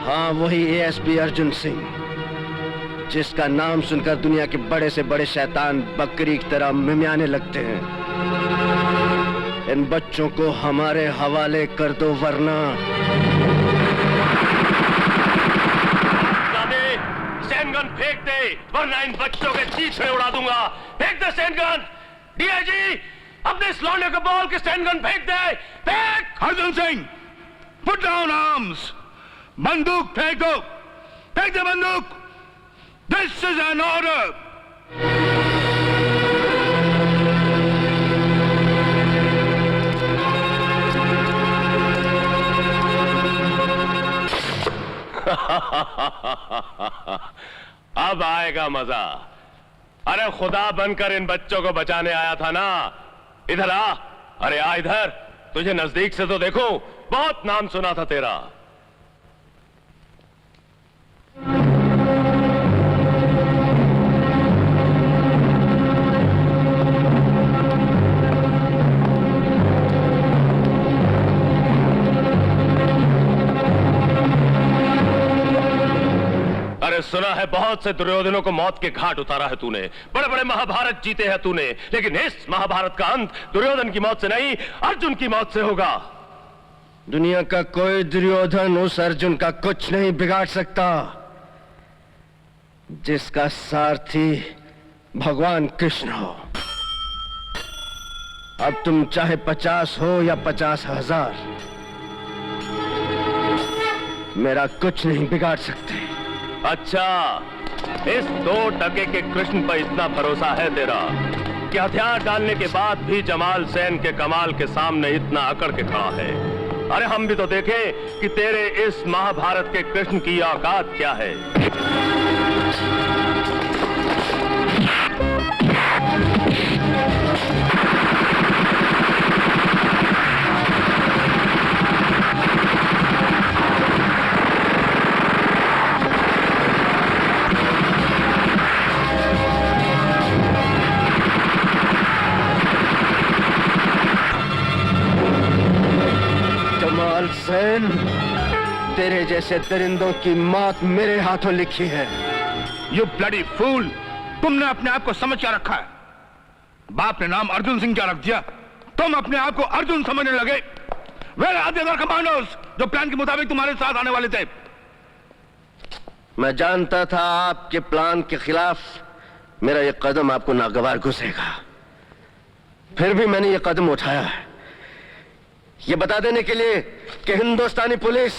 हाँ, वही एएसपी अर्जुन सिंह, जिसका नाम सुनकर दुनिया के बड़े से बड़े शैतान बकरी की तरह मिमियाने लगते हैं। इन बच्चों को हमारे हवाले कर दो, वरना स्टैंड गन फेंक दे, वरना इन बच्चों के चीथड़े उड़ा दूंगा। फेंक दे स्टैंड गन। डीआईजी, अपने इस लौंडे को बोल के स्टैंड गन फेंक दे। फेंक। Arjun Singh, put down arms. बंदूक फेंक दो। फेंक दे बंदूक। This is an order. अब आएगा मजा। अरे खुदा बनकर इन बच्चों को बचाने आया था ना। इधर आ। अरे आ इधर, तुझे नजदीक से तो देखो, बहुत नाम सुना था तेरा। अरे सुना है बहुत से दुर्योधनों को मौत के घाट उतारा है तूने, बड़े बड़े महाभारत जीते हैं तूने, लेकिन इस महाभारत का अंत दुर्योधन की मौत से नहीं, अर्जुन की मौत से होगा। दुनिया का कोई दुर्योधन उस अर्जुन का कुछ नहीं बिगाड़ सकता, जिसका सारथी भगवान कृष्ण हो। अब तुम चाहे 50 हो या 50,000, मेरा कुछ नहीं बिगाड़ सकते। अच्छा, इस 2 टके के कृष्ण पर इतना भरोसा है तेरा कि हथियार डालने के बाद भी जमाल सेन के कमाल के सामने इतना अकड़ के खड़ा है। अरे हम भी तो देखें कि तेरे इस महाभारत के कृष्ण की औकात क्या है। सेन, तेरे जैसे दरिंदों की मौत मेरे हाथों लिखी है। यू ब्लडी फूल, तुमने अपने आप को समझ क्या रखा है? बाप ने नाम अर्जुन सिंह क्या रख दिया? तुम अपने आप को अर्जुन समझने लगे। Where are the other commandos जो प्लान के मुताबिक तुम्हारे साथ आने वाले थे? मैं जानता था आपके प्लान के खिलाफ मेरा यह कदम आपको नागवार घुसेगा, फिर भी मैंने यह कदम उठाया है, ये बता देने के लिए कि हिंदुस्तानी पुलिस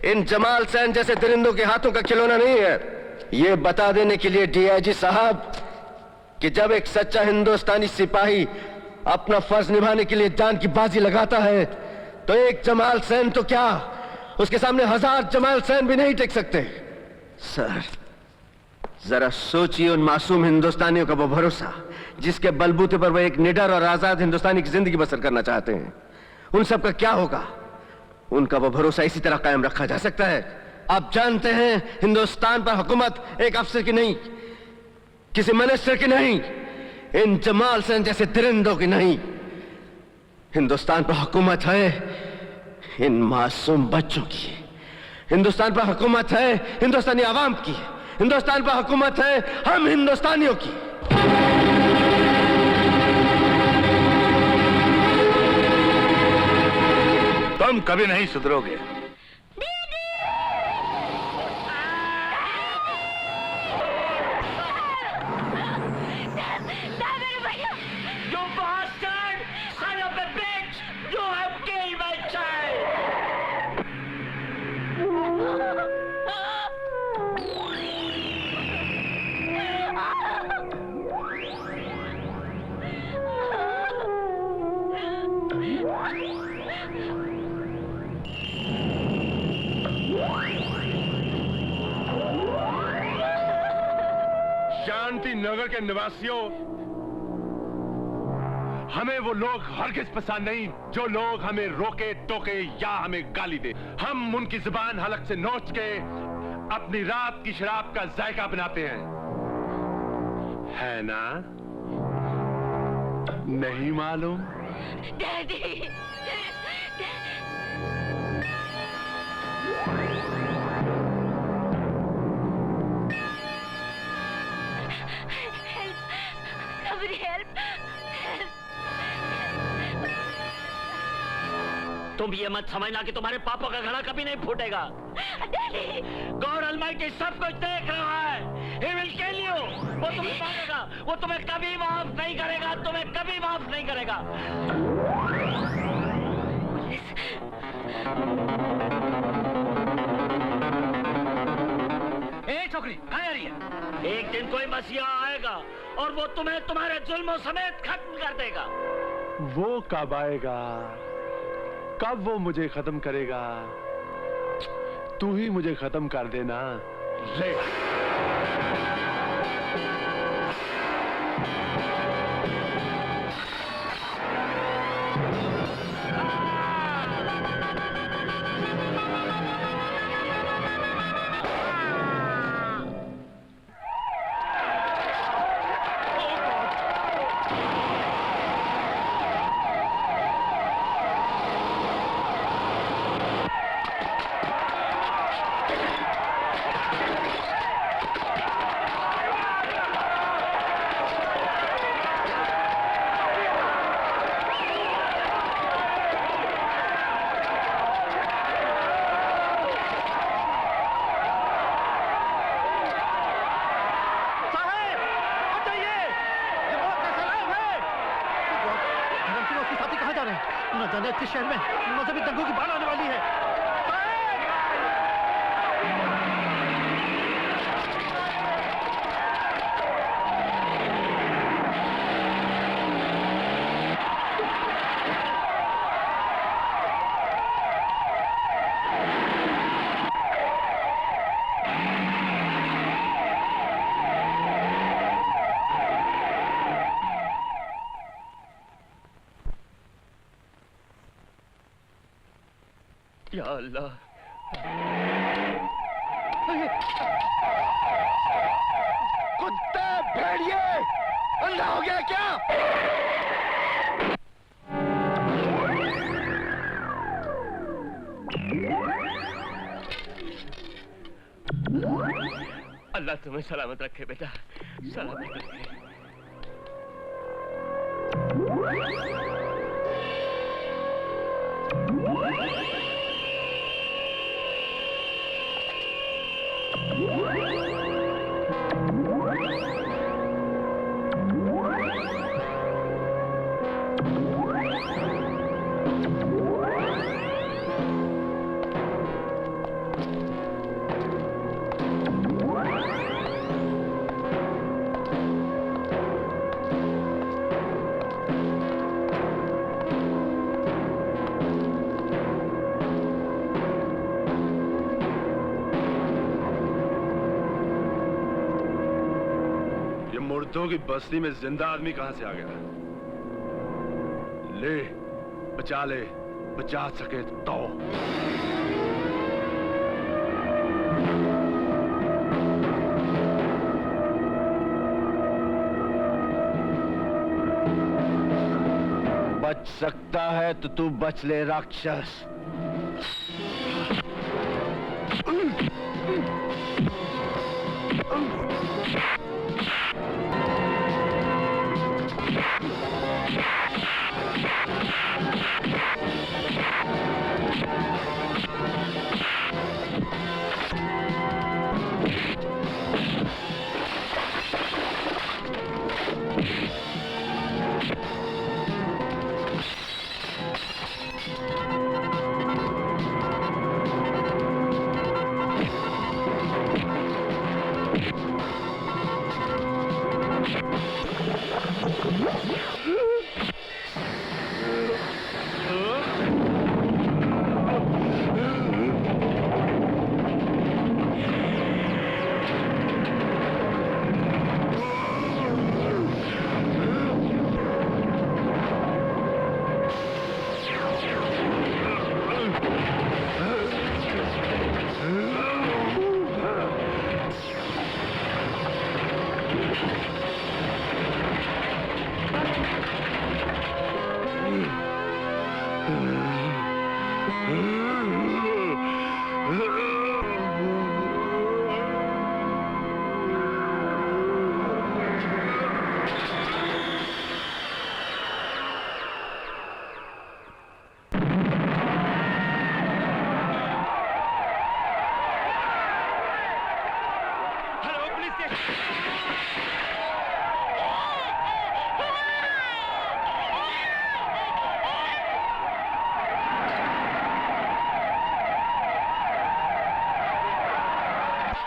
इन जमाल सेन जैसे दरिंदों के हाथों का खिलौना नहीं है। ये बता देने के लिए डीआईजी साहब कि जब एक सच्चा हिंदुस्तानी सिपाही अपना फर्ज निभाने के लिए जान की बाजी लगाता है, तो एक जमाल सेन तो क्या, उसके सामने 1000 जमाल सेन भी नहीं टिक सकते। सर, जरा सोचिए उन मासूम हिंदुस्तानियों का वो भरोसा जिसके बलबूते पर वो एक निडर और आजाद हिंदुस्तानी की जिंदगी बसर करना चाहते हैं, उन सब का क्या होगा? उनका वो भरोसा इसी तरह कायम रखा जा सकता है? आप जानते हैं हिंदुस्तान पर हुकूमत एक अफसर की नहीं, किसी मिनिस्टर की नहीं, इन जमाल सेन जैसे दरिंदों की नहीं। हिंदुस्तान पर हुकूमत है इन मासूम बच्चों की। हिंदुस्तान पर हुकूमत है हिंदुस्तानी आवाम की। हिंदुस्तान पर हुकूमत है हम हिंदुस्तानियों की। तुम कभी नहीं सुधरोगे। शांति नगर के निवासियों, हमें वो लोग हरगिज पसंद नहीं जो लोग हमें रोके टोके या हमें गाली दे। हम उनकी जुबान हलक से नोच के अपनी रात की शराब का जायका बनाते हैं, है ना? नहीं मालूम? डैडी। तुम ये मत समझना कि तुम्हारे पापा का घड़ा कभी नहीं फूटेगा। गॉड ऑलमाइटी सब कुछ देख रहा है। He will kill you। वो तुम्हें मारेगा, वो तुम्हें कभी माफ नहीं करेगा, तुम्हें कभी माफ नहीं करेगा। ए छोकरी कहाँ आ रही है? एक दिन कोई मसीहा आएगा और वो तुम्हें तुम्हारे जुल्मों समेत खत्म कर देगा। वो कब आएगा? कब वो मुझे खत्म करेगा? तू ही मुझे खत्म कर देना। ले किस शहर में मजहबी दंगों की बाढ़ आने वाली है। या अल्लाह, कुत्ते भेड़िए, अंधा हो गया क्या? अल्लाह तुम्हें सलामत रखे बेटा, सलामत रखे। मुर्दों की बस्ती में जिंदा आदमी कहां से आ गया? ले बचा सके तो। बच सकता है तो तू बच ले राक्षस।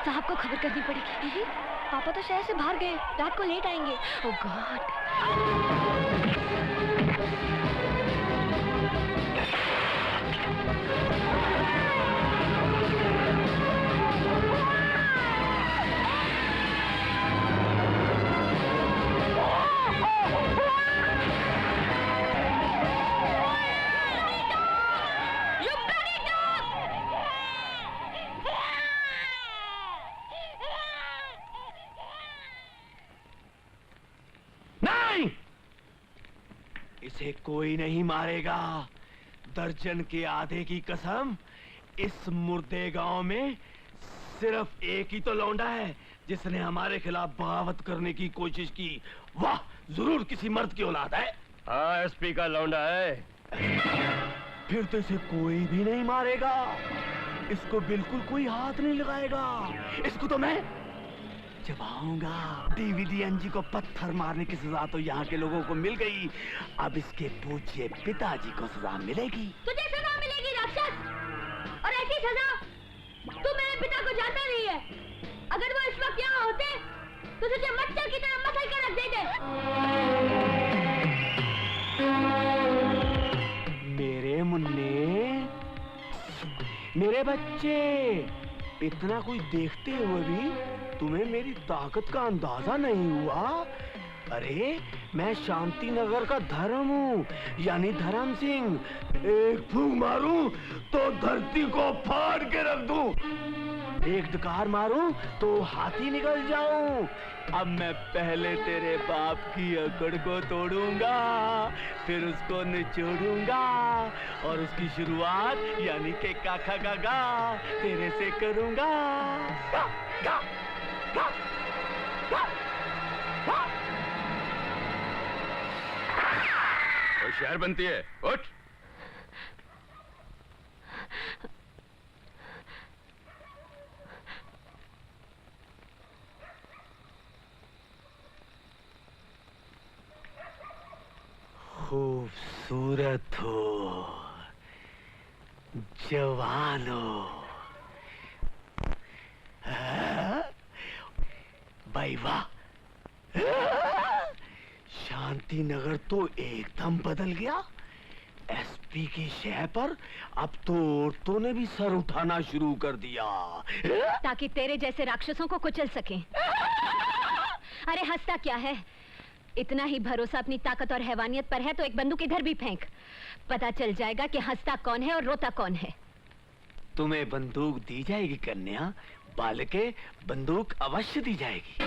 साहब को खबर करनी पड़ेगी। दीदी, पापा तो शहर से बाहर गए, रात को लेट आएंगे। ओह गॉड। नहीं, इसे कोई नहीं मारेगा। दर्जन के आधे की कसम, इस मुर्दे गांव में सिर्फ एक ही तो लौंडा है जिसने हमारे खिलाफ बगावत करने की कोशिश की। वाह, जरूर किसी मर्द की औलाद है। हाँ, एसपी का लौंडा है। फिर तो इसे कोई भी नहीं मारेगा, इसको बिल्कुल कोई हाथ नहीं लगाएगा। इसको तो मैं चबाऊंगा। डीवीडीएनजी को पत्थर मारने की सजा तो यहाँ के लोगों को मिल गई, अब इसके पूछिए पिताजी को सजा मिलेगी। तुझे सजा मिलेगी राक्षस, और ऐसी सजा तू मेरे पिता को जानता नहीं है। अगर वो इस वक्त यहाँ होते तो तुझे मच्छर की तरह मसल के रख देते। मेरे मुन्ने, मेरे बच्चे, इतना कुछ देखते हुए भी तुम्हें मेरी ताकत का अंदाजा नहीं हुआ? अरे मैं शांति नगर का धर्म हूँ, यानी धर्म सिंह। एक फूंक मारूं तो धरती को फाड़ के रख दूं, एक डकार मारूं तो हाथी निकल जाऊं। अब मैं पहले तेरे बाप की अकड़ को तोड़ूंगा, फिर उसको निचोड़ूंगा और उसकी शुरुआत यानी के काका गागा तेरे से करूंगा। गा, गा, गा, गा, गा। वो शहर बनती है, उठ। खूबसूरत हो, जवान हो, भाई वाह। शांति नगर तो एकदम बदल गया। एसपी की शह पर अब तो औरतों ने भी सर उठाना शुरू कर दिया, ताकि तेरे जैसे राक्षसों को कुचल सकें। अरे हंसता क्या है? इतना ही भरोसा अपनी ताकत और हैवानियत पर है तो एक बंदूक इधर भी फेंक, पता चल जाएगा कि हंसता कौन है और रोता कौन है। तुम्हें बंदूक दी जाएगी कन्या, बालके, बंदूक अवश्य दी जाएगी।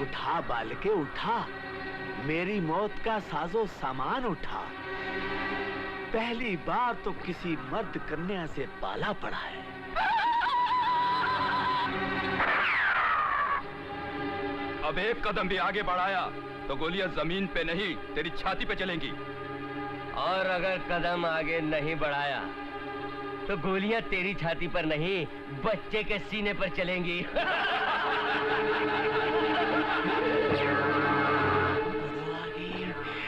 उठा बालके उठा, मेरी मौत का साजो सामान उठा। पहली बार तो किसी मर्द कन्या से पाला पड़ा है। अब एक कदम भी आगे बढ़ाया तो गोलियां जमीन पे नहीं तेरी छाती पे चलेंगी। और अगर कदम आगे नहीं बढ़ाया तो गोलियां तेरी छाती पर नहीं, बच्चे के सीने पर चलेंगी।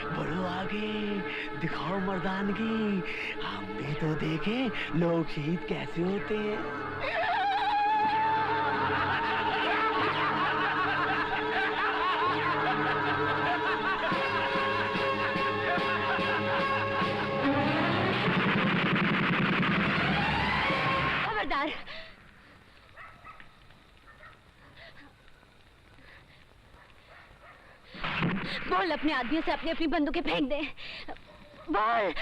बढ़ो आगे, दिखाओ मर्दानगी। हम भी तो देखें लोग शहीद कैसे होते हैं। बोल, अपने आदमियों से अपनी अपनी बंदूकें फेंक दे। बोल।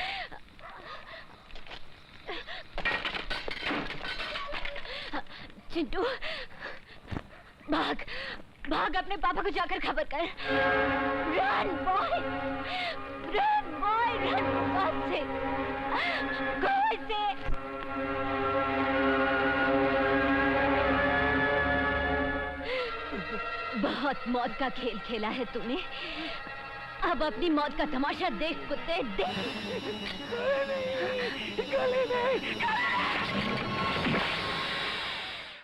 चिंटू, भाग भाग, अपने पापा को जाकर खबर कर। Run boy, run boy, run. God से, गॉड से। बहुत मौत का खेल खेला है तूने, अब अपनी मौत का तमाशा देख कुत्ते, देख। गले नहीं, गले नहीं, गले नहीं।